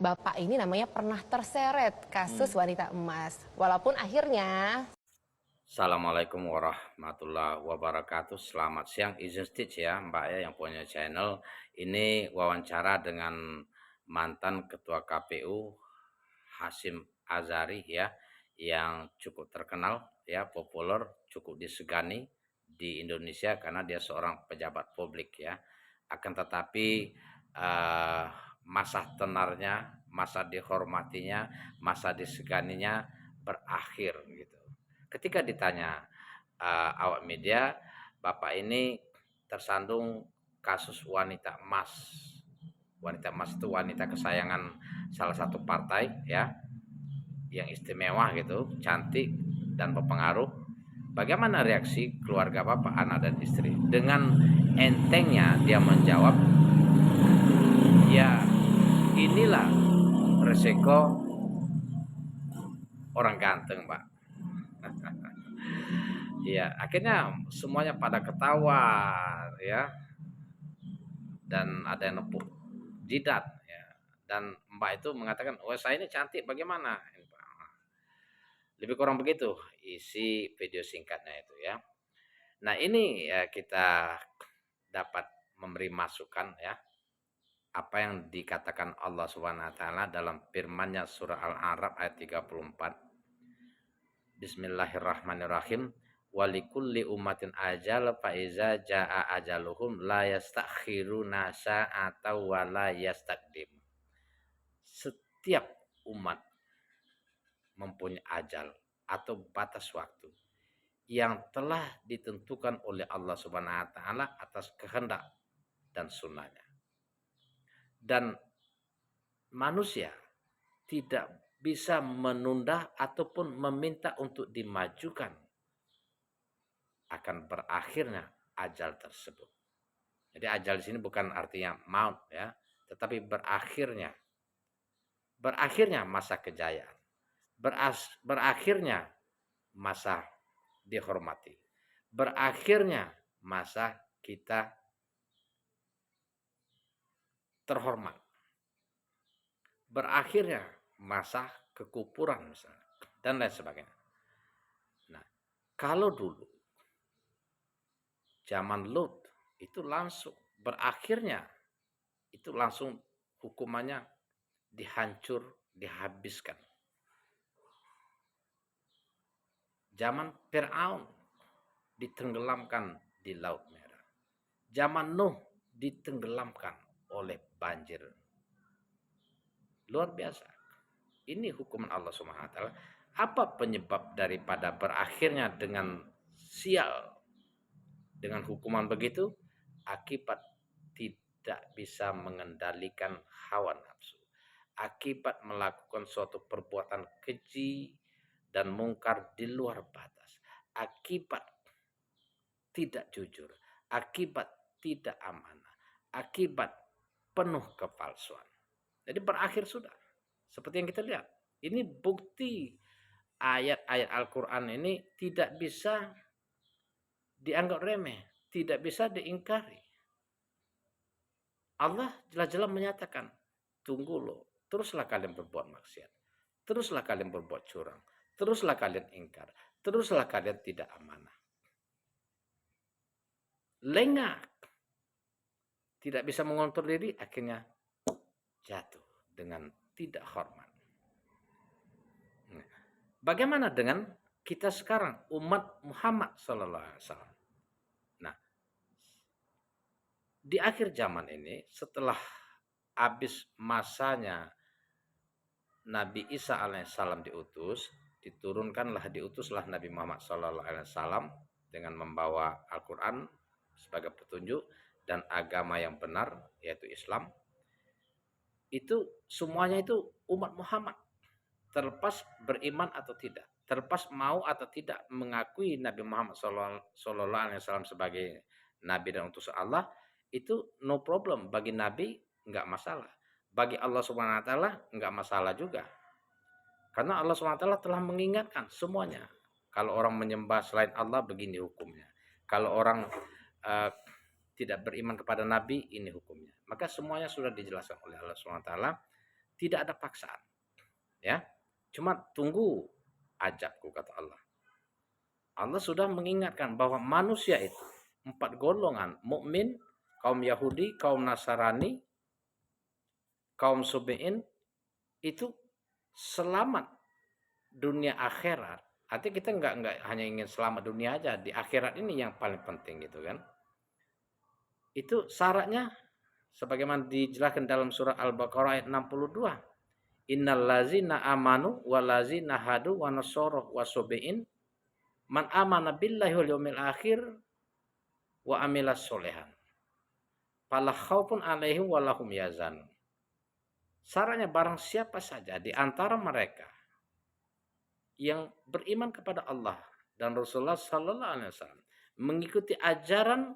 Bapak ini namanya pernah terseret kasus wanita emas. Walaupun akhirnya Assalamualaikum warahmatullahi wabarakatuh. Selamat siang, izin Stitch ya Mbak ya yang punya channel. Ini wawancara dengan mantan Ketua KPU Hasyim Azhari ya, yang cukup terkenal ya, populer, cukup disegani di Indonesia karena dia seorang pejabat publik ya. Akan tetapi eh, masa tenarnya, masa dihormatinya, masa diseganinya berakhir gitu. Ketika ditanya awak media, Bapak ini tersandung kasus wanita emas. Wanita emas itu wanita kesayangan salah satu partai ya, yang istimewa gitu, cantik dan berpengaruh. Bagaimana reaksi keluarga Bapak, anak dan istri? Dengan entengnya dia menjawab, ya inilah resiko orang ganteng, Pak. Iya, akhirnya semuanya pada ketawa ya, dan ada yang nepuk jidat ya. Dan Mbak itu mengatakan, "Wah, saya ini cantik bagaimana?" Lebih kurang begitu isi video singkatnya itu ya. Nah, ini ya kita dapat memberi masukan ya, apa yang dikatakan Allah Subhanahu wa taala dalam firman-Nya surah Al-A'raf ayat 34. Bismillahirrahmanirrahim. Walikulli ummatin ajal fa iza jaa ajaluhum la yastakhiruna sa'ata wa la yastaqdim. Setiap umat mempunyai ajal atau batas waktu yang telah ditentukan oleh Allah Subhanahu wa taala atas kehendak dan sunnahnya. Dan manusia tidak bisa menunda ataupun meminta untuk dimajukan akan berakhirnya ajal tersebut. Jadi ajal di sini bukan artinya maut ya, tetapi berakhirnya masa kejayaan, berakhirnya masa dihormati, berakhirnya masa kita terhormat, berakhirnya masa kekufuran misalnya, dan lain sebagainya. Nah, kalau dulu zaman Lut itu langsung berakhirnya, itu langsung hukumannya dihabiskan. Zaman Fir'aun ditenggelamkan di Laut Merah. Zaman Nuh ditenggelamkan oleh banjir. Luar biasa. Ini hukuman Allah Subhanahu wa taala. Apa penyebab daripada berakhirnya dengan sial, dengan hukuman begitu? Akibat tidak bisa mengendalikan hawa nafsu. Akibat melakukan suatu perbuatan keji dan mungkar di luar batas. Akibat tidak jujur, akibat tidak amanah, akibat penuh kepalsuan. Jadi berakhir sudah. Seperti yang kita lihat. Ini bukti ayat-ayat Al-Quran ini tidak bisa dianggap remeh, tidak bisa diingkari. Allah jelas-jelas menyatakan, tunggu loh, teruslah kalian berbuat maksiat, teruslah kalian berbuat curang, teruslah kalian ingkar, teruslah kalian tidak amanah. Lengah, tidak bisa mengontrol diri, akhirnya jatuh dengan tidak hormat. Bagaimana dengan kita sekarang, umat Muhammad Sallallahu Alaihi Wasallam? Nah, di akhir zaman ini, setelah habis masanya Nabi Isa alaihissalam diutuslah Nabi Muhammad Sallallahu Alaihi Wasallam dengan membawa Al-Quran sebagai petunjuk dan agama yang benar, yaitu Islam. Itu semuanya itu umat Muhammad, terlepas beriman atau tidak, terlepas mau atau tidak mengakui Nabi Muhammad Sallallahu Alaihi Wasallam sebagai Nabi dan utusan Allah, itu no problem. Bagi Nabi nggak masalah, bagi Allah Subhanahu Wa Taala nggak masalah juga, karena Allah Subhanahu Wa Taala telah mengingatkan semuanya. Kalau orang menyembah selain Allah, begini hukumnya. Kalau orang uh, tidak beriman kepada Nabi, ini hukumnya. Maka semuanya sudah dijelaskan oleh Allah Subhanahu Wa Taala. tidak ada paksaan, ya. Cuma tunggu ajabku, kata Allah. Allah sudah mengingatkan bahwa manusia itu 4 golongan, mukmin, kaum Yahudi, kaum Nasrani, kaum Subein, itu selamat dunia akhirat. Artinya kita nggak hanya ingin selamat dunia aja, di akhirat ini yang paling penting gitu kan. Itu syaratnya sebagaimana dijelaskan dalam surah Al-Baqarah ayat 62. Innal ladzina amanu wal ladzina hadu wa nasara wa subiin man amana billahi wal yaumil akhir wa amilas solehan fala khaufun alaihim wa lahum yazanun. Syaratnya barang siapa saja di antara mereka yang beriman kepada Allah dan Rasulullah sallallahu alaihi wasallam, mengikuti ajaran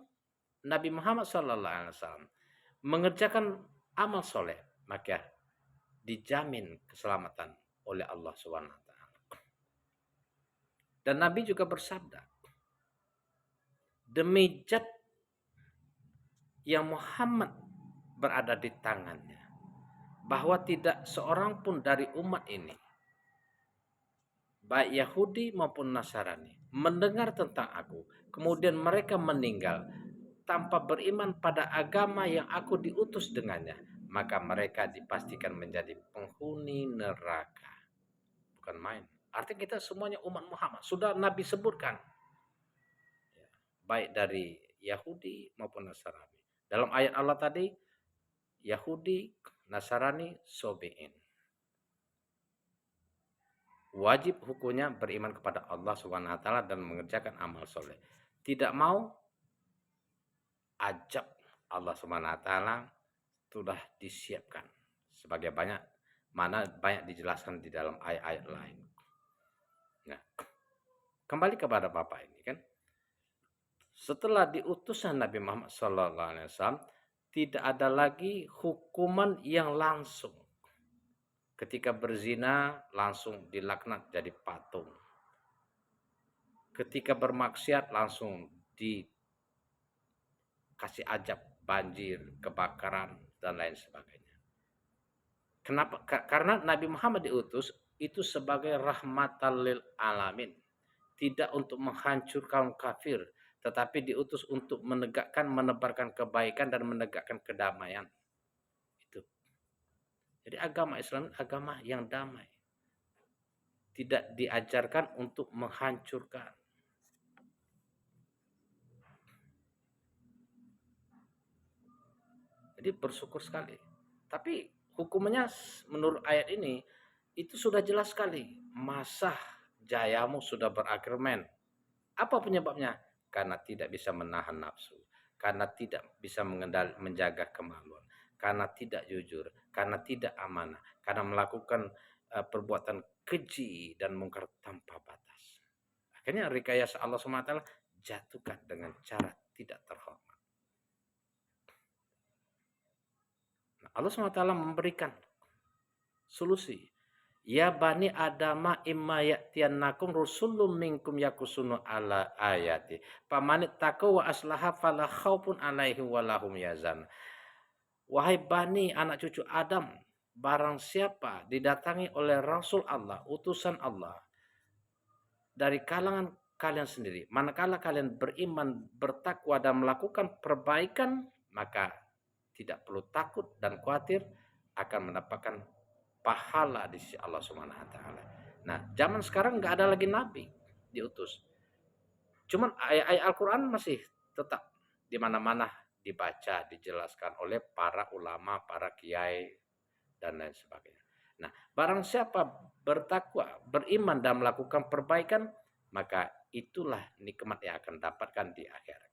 Nabi Muhammad sallallahu alaihi wasallam, mengerjakan amal soleh, maka dijamin keselamatan oleh Allah Subhanahu wa taala. Dan Nabi juga bersabda, demi zat yang Muhammad berada di tangannya, bahwa tidak seorang pun dari umat ini, baik Yahudi maupun Nasrani, mendengar tentang aku, kemudian mereka meninggal tanpa beriman pada agama yang aku diutus dengannya, maka mereka dipastikan menjadi penghuni neraka. Bukan main. Artinya kita semuanya umat Muhammad. Sudah Nabi sebutkan. Baik dari Yahudi maupun Nasrani. Dalam ayat Allah tadi, Yahudi, Nasrani, Sobein. Wajib hukumnya beriman kepada Allah Subhanahu wa taala dan mengerjakan amal soleh. Tidak mau, ajab Allah Subhanahu wa taala sudah disiapkan sebagai banyak dijelaskan di dalam ayat-ayat lain. Nah, kembali kepada Bapak ini kan. Setelah diutusnya Nabi Muhammad SAW, tidak ada lagi hukuman yang langsung. Ketika berzina langsung dilaknat jadi patung. Ketika bermaksiat langsung dikasih azab, banjir, kebakaran, dan lain sebagainya. Kenapa? Karena Nabi Muhammad diutus itu sebagai rahmatan lil alamin. Tidak untuk menghancurkan kafir, tetapi diutus untuk menegakkan, menebarkan kebaikan dan menegakkan kedamaian. Itu. Jadi agama Islam agama yang damai. Tidak diajarkan untuk menghancurkan. Jadi bersyukur sekali. Tapi hukumnya menurut ayat ini itu sudah jelas sekali. Masa jayamu sudah berakhir men. Apa penyebabnya? Karena tidak bisa menahan nafsu, karena tidak bisa menjaga kemaluan, karena tidak jujur, karena tidak amanah, karena melakukan perbuatan keji dan mungkar tanpa batas. Akhirnya rekayasa Allah SWT jatuhkan dengan cara tidak terhormat. Nah, Allah SWT memberikan solusi. Ya bani adama imma ya'tiyannakum rusulun minkum yakusunu ala ayati. Pamanit taqwa wa aslaha fala khaufun alaihi wa lahum yazan. Wahai bani anak cucu Adam, barang siapa didatangi oleh Rasul Allah, utusan Allah, dari kalangan kalian sendiri, manakala kalian beriman, bertakwa dan melakukan perbaikan, maka tidak perlu takut dan khawatir akan mendapatkan pahala di sisi Allah Subhanahu wa taala. Nah, zaman sekarang nggak ada lagi nabi diutus. Cuman ayat-ayat Al-Qur'an masih tetap di mana-mana dibaca, dijelaskan oleh para ulama, para kiai dan lain sebagainya. Nah, barang siapa bertakwa, beriman dan melakukan perbaikan, maka itulah nikmat yang akan dapatkan di akhirat.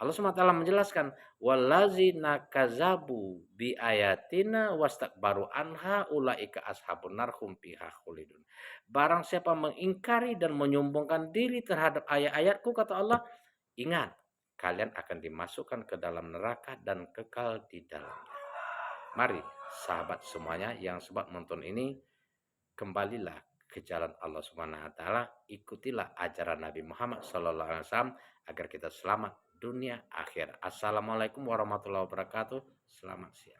Allah SWT menjelaskan wallazina kazabu bi ayatina wastakbaru anha ulaika ashabun nar hum fiha khulidun. Barang siapa mengingkari dan menyombongkan diri terhadap ayat-ayatku, kata Allah, ingat kalian akan dimasukkan ke dalam neraka dan kekal di dalamnya. Mari sahabat semuanya yang sempat menonton ini, kembalilah ke jalan Allah Subhanahu wa taala, ikutilah ajaran Nabi Muhammad sallallahu alaihi wasallam agar kita selamat dunia akhir. Assalamualaikum warahmatullahi wabarakatuh. Selamat siang.